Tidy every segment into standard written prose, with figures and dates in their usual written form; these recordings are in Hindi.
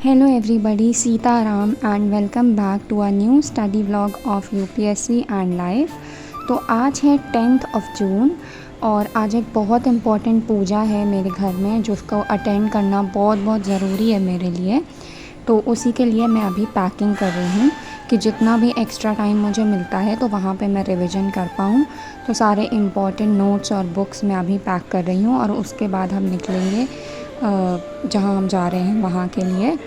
Hello everybody, Sita Ram and welcome back to a new study vlog of UPSC and Life। तो आज है 10th of जून और आज एक बहुत इम्पॉर्टेंट पूजा है मेरे घर में जिसको अटेंड करना बहुत ज़रूरी है मेरे लिए। तो उसी के लिए मैं अभी पैकिंग कर रही हूँ कि जितना भी एक्स्ट्रा टाइम मुझे मिलता है तो वहाँ पे मैं रिवीजन कर पाऊँ। तो सारे इम्पॉर्टेंट नोट्स और बुक्स मैं अभी पैक कर रही हूँ और उसके बाद हम निकलेंगे जहाँ हम जा रहे हैं वहाँ के लिए।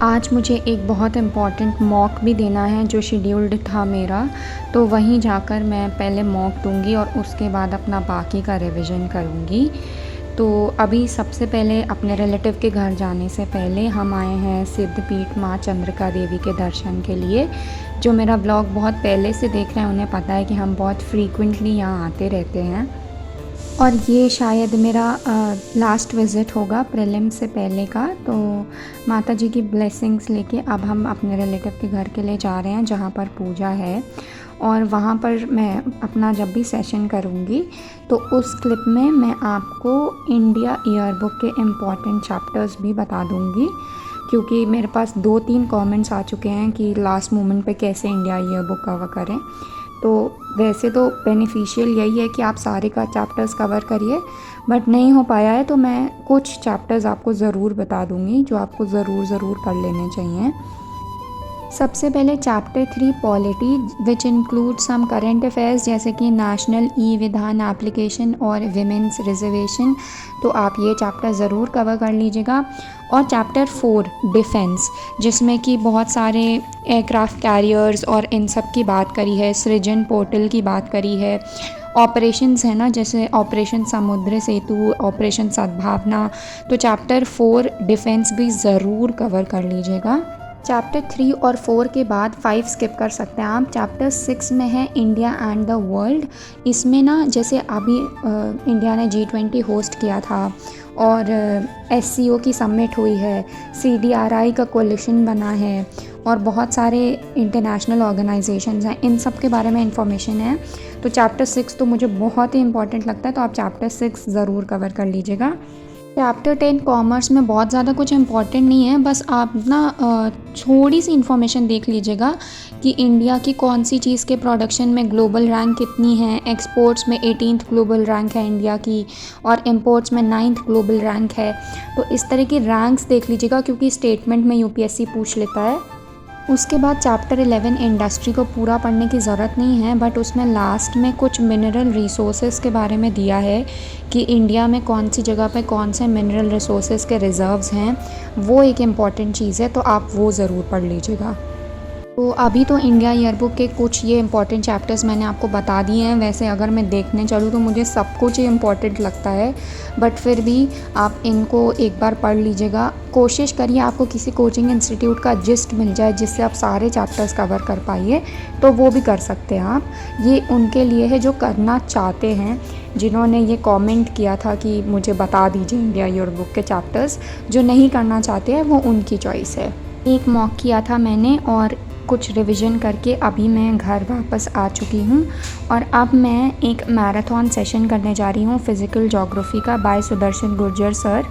आज मुझे एक बहुत इम्पॉर्टेंट मॉक भी देना है जो शेड्यूल्ड था मेरा, तो वहीं जाकर मैं पहले मॉक दूंगी और उसके बाद अपना बाकी का रिवीजन करूंगी। तो अभी सबसे पहले अपने रिलेटिव के घर जाने से पहले हम आए हैं सिद्धपीठ माँ चंद्रिका देवी के दर्शन के लिए। जो मेरा व्लॉग बहुत पहले से देख रहे हैं उन्हें पता है कि हम बहुत फ्रीक्वेंटली यहाँ आते रहते हैं और ये शायद मेरा लास्ट विज़िट होगा प्रीलिम से पहले का। तो माता जी की ब्लेसिंग्स लेके अब हम अपने रिलेटिव के घर के लिए जा रहे हैं जहाँ पर पूजा है और वहाँ पर मैं अपना जब भी सेशन करूँगी तो उस क्लिप में मैं आपको इंडिया ईयर बुक के इम्पॉर्टेंट चैप्टर्स भी बता दूँगी, क्योंकि मेरे पास 2-3 कमेंट्स आ चुके हैं कि लास्ट मोमेंट पे कैसे इंडिया ईयर बुक कवर करें। तो वैसे तो बेनिफिशियल यही है कि आप सारे का चैप्टर्स कवर करिए, बट नहीं हो पाया है तो मैं कुछ चैप्टर्स आपको ज़रूर बता दूँगी जो आपको ज़रूर पढ़ लेने चाहिए। सबसे पहले chapter 3 polity which include some current affairs जैसे कि नेशनल ई विधान एप्लीकेशन और विमेंस रिजर्वेशन, तो आप ये चैप्टर ज़रूर कवर कर लीजिएगा। और चैप्टर 4 डिफेंस, जिसमें कि बहुत सारे एयरक्राफ्ट कैरियर्स और इन सब की बात करी है, सृजन पोर्टल की बात करी है, ऑपरेशंस है ना, जैसे ऑपरेशन समुद्र सेतु, ऑपरेशन सद्भावना। तो चैप्टर 4 डिफेंस भी ज़रूर कवर कर लीजिएगा। चैप्टर 3 और 4 के बाद 5 स्किप कर सकते हैं आप। चैप्टर 6 में है इंडिया एंड द वर्ल्ड। इसमें ना जैसे अभी इंडिया ने G20 होस्ट किया था और SCO की समिट हुई है, CDRI का कोलिशन बना है और बहुत सारे इंटरनेशनल ऑर्गेनाइजेशंस हैं, इन सब के बारे में इंफॉर्मेशन है। तो चैप्टर 6 तो मुझे बहुत ही इंपॉर्टेंट लगता है, तो आप चैप्टर 6 ज़रूर कवर कर लीजिएगा। चैप्टर 10 कॉमर्स में बहुत ज़्यादा कुछ इम्पॉर्टेंट नहीं है, बस आप ना थोड़ी सी इन्फॉर्मेशन देख लीजिएगा कि इंडिया की कौन सी चीज़ के प्रोडक्शन में ग्लोबल रैंक कितनी है। एक्सपोर्ट्स में 18th ग्लोबल रैंक है इंडिया की और इंपोर्ट्स में 9th ग्लोबल रैंक है। तो इस तरह की रैंक्स देख लीजिएगा क्योंकि स्टेटमेंट में UPSC पूछ लेता है। उसके बाद चैप्टर 11 इंडस्ट्री को पूरा पढ़ने की ज़रूरत नहीं है, बट उसमें लास्ट में कुछ मिनरल रिसोर्सेज के बारे में दिया है कि इंडिया में कौन सी जगह पे कौन से मिनरल रिसोर्सेज के रिज़र्व्स हैं। वो एक इम्पॉर्टेंट चीज़ है, तो आप वो ज़रूर पढ़ लीजिएगा। तो अभी तो इंडिया ईयरबुक के कुछ ये इंपॉर्टेंट चैप्टर्स मैंने आपको बता दिए हैं। वैसे अगर मैं देखने चलूँ तो मुझे सब कुछ ही इम्पॉर्टेंट लगता है, बट फिर भी आप इनको एक बार पढ़ लीजिएगा। कोशिश करिए आपको किसी कोचिंग इंस्टीट्यूट का जिस्ट मिल जाए जिससे आप सारे चैप्टर्स कवर कर पाइए, तो वो भी कर सकते हैं आप। ये उनके लिए है जो करना चाहते हैं, जिन्होंने ये कमेंट किया था कि मुझे बता दीजिए इंडिया ईयरबुक के चैप्टर्स। जो नहीं करना चाहते हैं वो उनकी चॉइस है। एक मॉक किया था मैंने और कुछ रिवीजन करके अभी मैं घर वापस आ चुकी हूँ और अब मैं एक मैराथन सेशन करने जा रही हूँ फ़िज़िकल ज्योग्राफी का बाय सुदर्शन गुर्जर सर।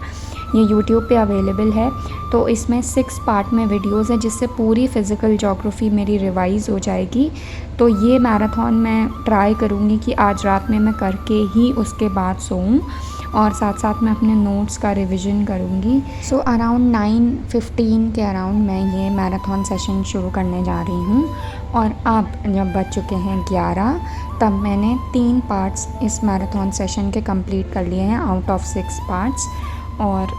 ये YouTube पे अवेलेबल है। तो इसमें 6 पार्ट में वीडियोज़ है जिससे पूरी फ़िज़िकल ज्योग्राफी मेरी रिवाइज़ हो जाएगी। तो ये मैराथन मैं ट्राई करूँगी कि आज रात में मैं करके ही उसके बाद सोऊं और साथ साथ मैं अपने नोट्स का रिवीजन करूँगी। सो अराउंड 9:15 के अराउंड मैं ये मैराथन सेशन शुरू करने जा रही हूँ और अब जब बज चुके हैं 11 तब मैंने 3 पार्ट्स इस मैराथन सेशन के कंप्लीट कर लिए हैं आउट ऑफ 6 पार्ट्स। और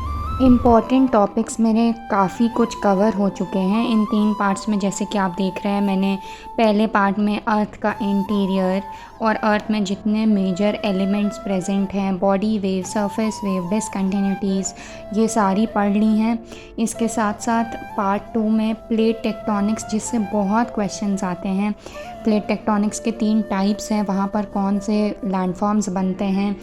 इम्पॉर्टेंट टॉपिक्स मेरे काफ़ी कुछ कवर हो चुके हैं इन 3 पार्ट्स में। जैसे कि आप देख रहे हैं मैंने पहले पार्ट में अर्थ का इंटीरियर और अर्थ में जितने मेजर एलिमेंट्स प्रेजेंट हैं, बॉडी वेव, सरफेस वेव, डिसकंटिन्यूटीज़, ये सारी पढ़ ली हैं। इसके साथ साथ पार्ट 2 में प्लेट टेक्टोनिक्स, जिससे बहुत क्वेश्चंस आते हैं। प्लेट टेक्टोनिक्स के 3 टाइप्स हैं, वहाँ पर कौन से लैंडफॉर्म्स बनते हैं,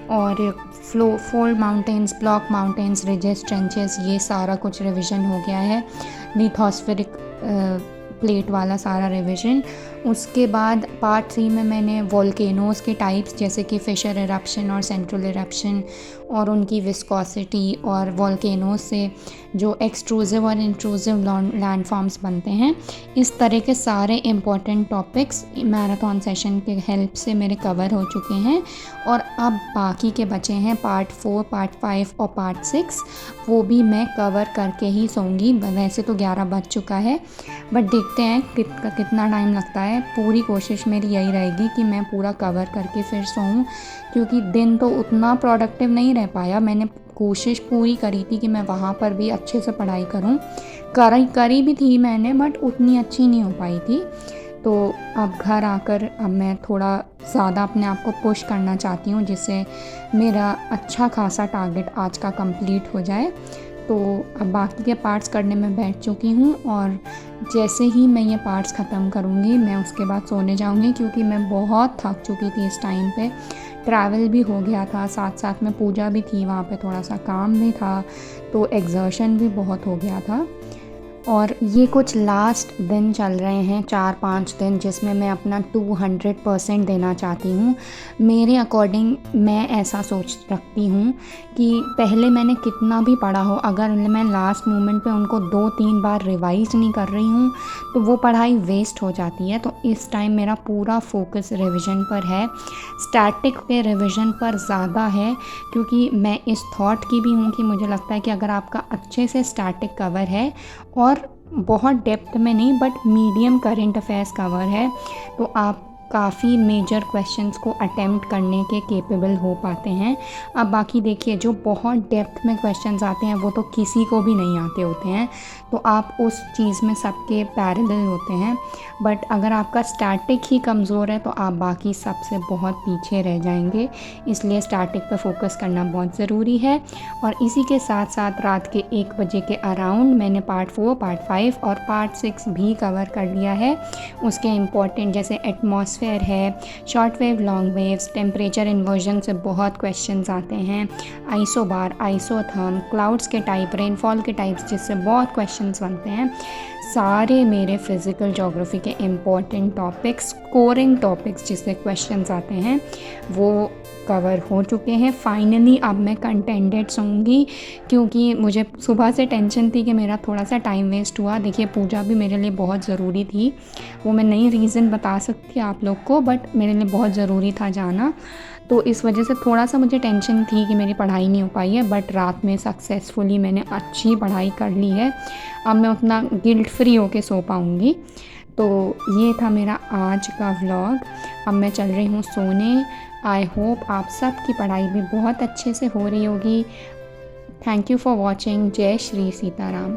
और fold mountains, block mountains, ridges, trenches, ये सारा कुछ रिवीजन हो गया है। लिथोस्फेरिक प्लेट वाला सारा रिवीजन। उसके बाद पार्ट 3 में मैंने वोल्केनोज़ के टाइप्स जैसे कि फिशर इरप्शन और सेंट्रल इरप्शन और उनकी विस्कोसिटी और वोल्केनोज़ से जो एक्सट्रूसिव और इंट्रूसिव लैंडफॉर्म्स बनते हैं, इस तरह के सारे इम्पोर्टेंट टॉपिक्स मैराथन सेशन के हेल्प से मेरे कवर हो चुके हैं। और अब बाकी के बचे हैं पार्ट 4, पार्ट 5 और पार्ट 6, वो भी मैं कवर करके ही सोऊंगी। वैसे तो 11 बज चुका है, बट देखते हैं कितना टाइम लगता है। पूरी कोशिश मेरी यही रहेगी कि मैं पूरा कवर करके फिर सोऊं, क्योंकि दिन तो उतना प्रोडक्टिव नहीं रह पाया। मैंने कोशिश पूरी करी थी कि मैं वहाँ पर भी अच्छे से पढ़ाई करूं, करी भी थी मैंने, बट उतनी अच्छी नहीं हो पाई थी। तो अब घर आकर अब मैं थोड़ा ज़्यादा अपने आप को पुश करना चाहती हूँ, जिससे मेरा अच्छा खासा टारगेट आज का कंप्लीट हो जाए। तो अब बाकी के पार्ट्स करने में बैठ चुकी हूँ, और जैसे ही मैं ये पार्ट्स ख़त्म करूँगी मैं उसके बाद सोने जाऊँगी, क्योंकि मैं बहुत थक चुकी थी इस टाइम पे। ट्रैवल भी हो गया था, साथ साथ में पूजा भी थी, वहाँ पे थोड़ा सा काम भी था, तो एग्जर्शन भी बहुत हो गया था। और ये कुछ लास्ट दिन चल रहे हैं, 4-5 दिन, जिसमें मैं अपना 200% देना चाहती हूँ। मेरे अकॉर्डिंग मैं ऐसा सोच रखती हूँ कि पहले मैंने कितना भी पढ़ा हो, अगर मैं लास्ट मोमेंट पे उनको 2-3 बार रिवाइज नहीं कर रही हूँ तो वो पढ़ाई वेस्ट हो जाती है। तो इस टाइम मेरा पूरा फोकस रिवीजन पर है, स्टैटिक पे रिवीजन पर ज़्यादा है, क्योंकि मैं इस थॉट की भी हूँ कि मुझे लगता है कि अगर आपका अच्छे से स्टैटिक कवर है और बहुत डेप्थ में नहीं but medium current affairs cover है, तो आप काफ़ी मेजर क्वेश्चंस को अटेम्प्ट करने के केपेबल हो पाते हैं। अब बाकी देखिए, जो बहुत डेप्थ में क्वेश्चंस आते हैं वो तो किसी को भी नहीं आते होते हैं, तो आप उस चीज़ में सबके पैरेलल होते हैं। बट अगर आपका स्टैटिक ही कमज़ोर है तो आप बाकी सबसे बहुत पीछे रह जाएंगे, इसलिए स्टैटिक पर फोकस करना बहुत ज़रूरी है। और इसी के साथ साथ रात के 1 बजे के अराउंड मैंने पार्ट 4, पार्ट 5 और पार्ट 6 भी कवर कर लिया है। उसके इम्पॉर्टेंट जैसे एटमॉस्फेयर है, short wave, long waves, temperature inversion से बहुत क्वेश्चंस आते हैं, आइसोबार, आइसोथर्म, क्लाउड्स के टाइप, रेनफॉल के टाइप्स, जिससे बहुत क्वेश्चंस बनते हैं। सारे मेरे फिज़िकल ज्योग्राफी के इम्पॉर्टेंट टॉपिक्स, स्कोरिंग टॉपिक्स जिससे क्वेश्चंस आते हैं, वो कवर हो चुके हैं। फाइनली अब मैं कंटेंटेड सोऊंगी, क्योंकि मुझे सुबह से टेंशन थी कि मेरा थोड़ा सा टाइम वेस्ट हुआ। देखिए, पूजा भी मेरे लिए बहुत ज़रूरी थी, वो मैं नहीं रीज़न बता सकती आप लोग को, बट मेरे लिए बहुत ज़रूरी था जाना। तो इस वजह से थोड़ा सा मुझे टेंशन थी कि मेरी पढ़ाई नहीं हो पाई है, बट रात में सक्सेसफुली मैंने अच्छी पढ़ाई कर ली है। अब मैं उतना गिल्ट फ्री होके सो पाऊँगी। तो ये था मेरा आज का व्लॉग। अब मैं चल रही हूँ सोने। आई होप आप सब की पढ़ाई भी बहुत अच्छे से हो रही होगी। Thank you for watching. जय श्री सीताराम।